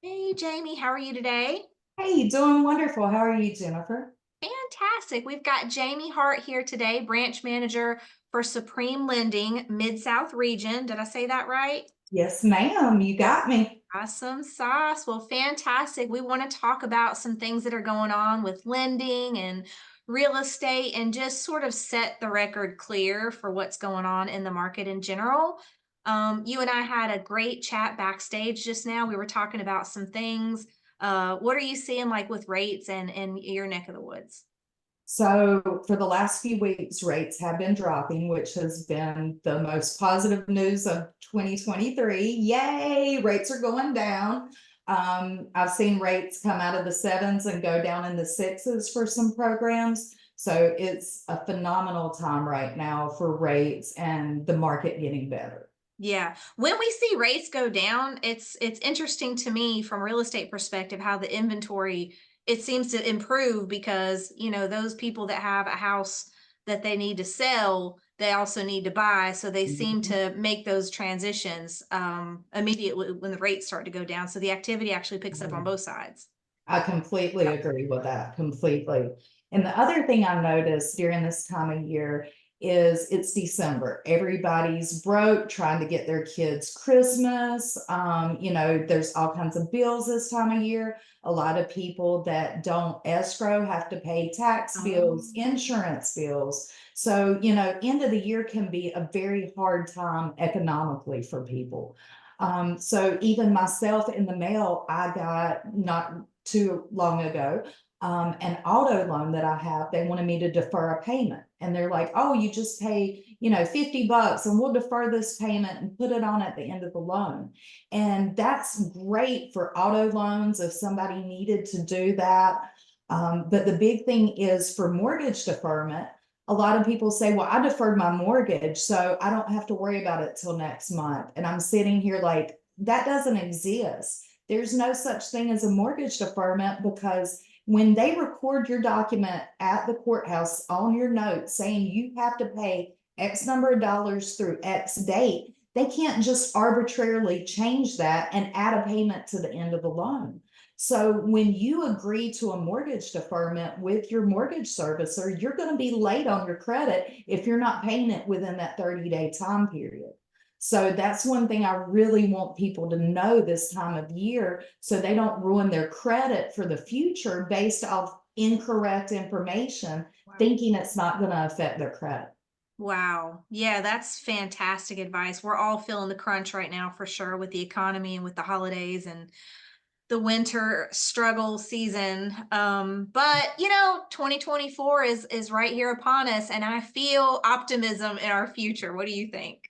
Hey Jamie, how are you today? Hey, doing wonderful. How are you, Jennifer? Fantastic. We've got Jamie Hart here today, branch manager for Supreme Lending, Mid-South region. Did I say that right? Yes, ma'am. You got me. Awesome sauce. Well, fantastic. We want to talk about some things that are going on with lending and real estate and just sort of set the record clear for what's going on in the market in general. You and I had a great chat backstage just now. We were talking about some things. What are you seeing like with rates and in your neck of the woods? So, for the last few weeks, rates have been dropping, which has been the most positive news of 2023. Yay, rates are going down. I've seen rates come out of the sevens and go down in the sixes for some programs. So, it's a phenomenal time right now for rates and the market getting better. Yeah. When we see rates go down, it's interesting to me from a real estate perspective how the inventory it seems to improve because, those people that have a house that they need to sell, they also need to buy, so they seem Mhm. to make those transitions immediately when the rates start to go down. So the activity actually picks up on both sides. I completely agree with that, completely. And the other thing I noticed during this time of year is it's December. Everybody's broke trying to get their kids Christmas. There's all kinds of bills this time of year. A lot of people that don't escrow have to pay tax bills, Um, insurance bills. So, end of the year can be a very hard time economically for people. So even myself in the mail, I got not too long ago, an auto loan that I have. They wanted me to defer a payment. And they're like, oh, you just pay, $50 and we'll defer this payment and put it on at the end of the loan. And that's great for auto loans if somebody needed to do that. But the big thing is for mortgage deferment. A lot of people say, well, I deferred my mortgage, so I don't have to worry about it till next month. And I'm sitting here like, that doesn't exist. There's no such thing as a mortgage deferment because when they record your document at the courthouse on your note saying you have to pay X number of dollars through X date, they can't just arbitrarily change that and add a payment to the end of the loan. So when you agree to a mortgage deferment with your mortgage servicer, you're going to be late on your credit if you're not paying it within that 30-day time period. So that's one thing I really want people to know this time of year so they don't ruin their credit for the future based off incorrect information, thinking it's not going to affect their credit. Wow. Yeah, that's fantastic advice. We're all feeling the crunch right now for sure with the economy and with the holidays and the winter struggle season. But 2024 is right here upon us and I feel optimism in our future. What do you think?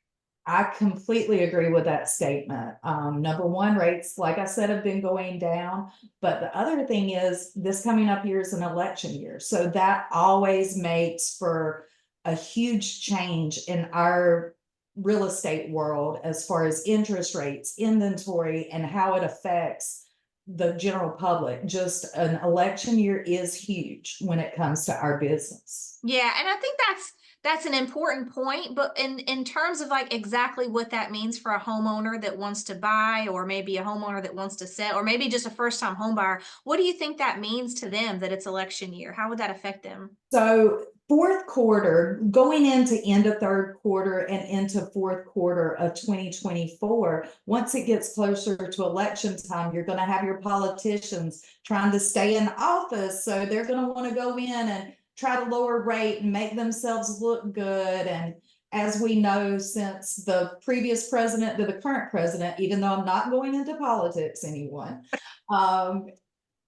I completely agree with that statement. Number one, rates, like I said, have been going down. But the other thing is, this coming up year is an election year. So that always makes for a huge change in our real estate world as far as interest rates, inventory, and how it affects the general public. Just an election year is huge when it comes to our business. Yeah, and I think that's an important point, but in terms of like exactly what that means for a homeowner that wants to buy or maybe a homeowner that wants to sell or maybe just a first-time home buyer, what do you think that means to them that it's election year? How would that affect them? So fourth quarter, going into end of third quarter and into fourth quarter of 2024, once it gets closer to election time, you're going to have your politicians trying to stay in office. So they're going to want to go in and try to lower rate and make themselves look good. And as we know, since the previous president to the current president, even though I'm not going into politics, anyone, um,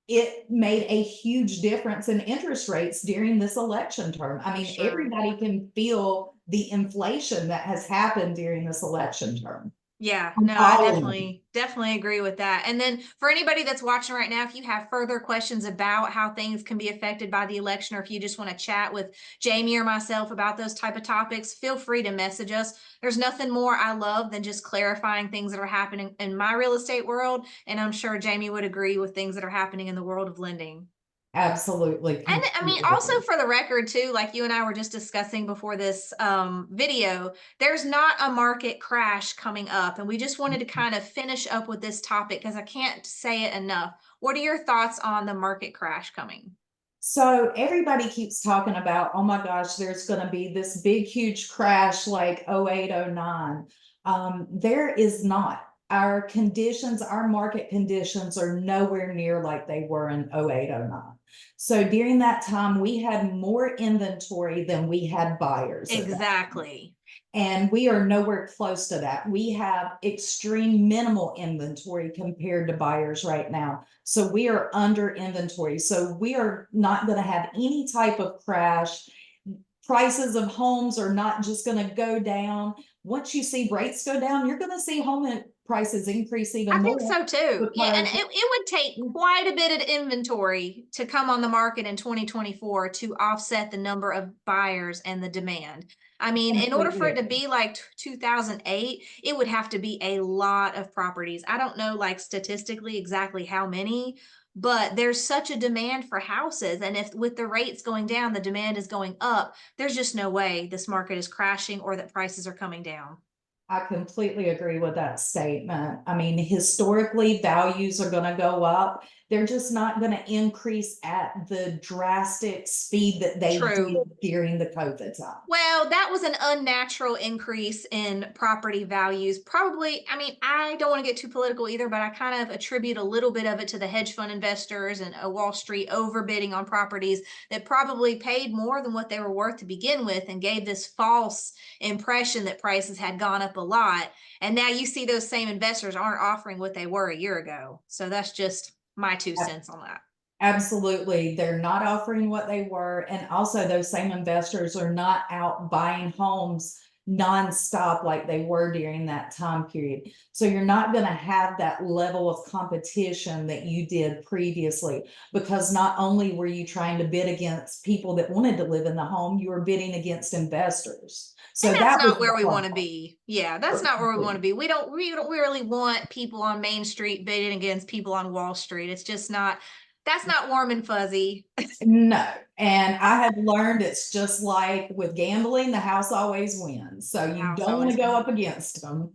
it made a huge difference in interest rates during this election term. I For mean, sure. everybody can feel the inflation that has happened during this election term. Yeah, On no, I all of them. definitely agree with that. And then for anybody that's watching right now, if you have further questions about how things can be affected by the election, or if you just want to chat with Jamie or myself about those type of topics, feel free to message us. There's nothing more I love than just clarifying things that are happening in my real estate world. And I'm sure Jamie would agree with things that are happening in the world of lending. Absolutely, And I mean, completely also agree. for the record too, like you and I were just discussing before this video, there's not a market crash coming up. And we just wanted to kind of finish up with this topic because I can't say it enough. What are your thoughts on the market crash coming? So everybody keeps talking about, oh my gosh, there's going to be this big, huge crash like 08, 09. There is not. Our conditions, our market conditions are nowhere near like they were in 08, 09. So during that time, we had more inventory than we had buyers at that. Exactly. And we are nowhere close to that. We have extreme minimal inventory compared to buyers right now. So we are under inventory. So we are not going to have any type of crash. Prices of homes are not just going to go down. Once you see rates go down, you're going to see home prices increase I even think more so too. Yeah, and because it would take quite a bit of inventory to come on the market in 2024 to offset the number of buyers and the demand. I mean, in order for completely it to agree. be like 2008, it would have to be a lot of properties. I don't know, like statistically exactly how many, but there's such a demand for houses. And if with the rates going down, the demand is going up, there's just no way this market is crashing or that prices are coming down. I completely agree with that statement. I mean, historically, values are going to go up. They're just not going to increase at the drastic speed that they did True. during the COVID time. Well, that was an unnatural increase in property values. Probably, I mean, I don't want to get too political either, but I kind of attribute a little bit of it to the hedge fund investors and Wall Street overbidding on properties that probably paid more than what they were worth to begin with and gave this false impression that prices had gone up a lot. And now you see those same investors aren't offering what they were a year ago. So that's just my two cents on that. Absolutely. They're not offering what they were. And also, those same investors are not out buying homes nonstop like they were during that time period. So, you're not going to have that level of competition that you did previously because not only were you trying to bid against people that wanted to live in the home, you were bidding against investors. And So, that's that was not where the we want to problem. be. Yeah, that's not where we want to be. We don't really want people on Main Street bidding against people on Wall Street. It's just not that's not warm and fuzzy. No. And I have learned it's just like with gambling, the house always wins. So The you house don't want to always go wins. up against them.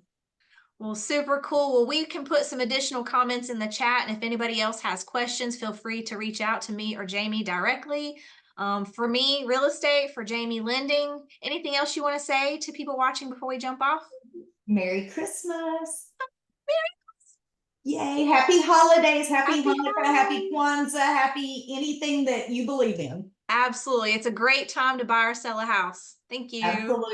Well, super cool. Well, we can put some additional comments in the chat, and if anybody else has questions, feel free to reach out to me or Jamie directly. For me, real estate, for Jamie, lending. Anything else you want to say to people watching before we jump off? Merry Christmas. Yay. Happy holidays. Happy Happy Hanukkah. Happy holidays. Kwanzaa. Happy anything that you believe in. Absolutely. It's a great time to buy or sell a house. Thank you. Absolutely.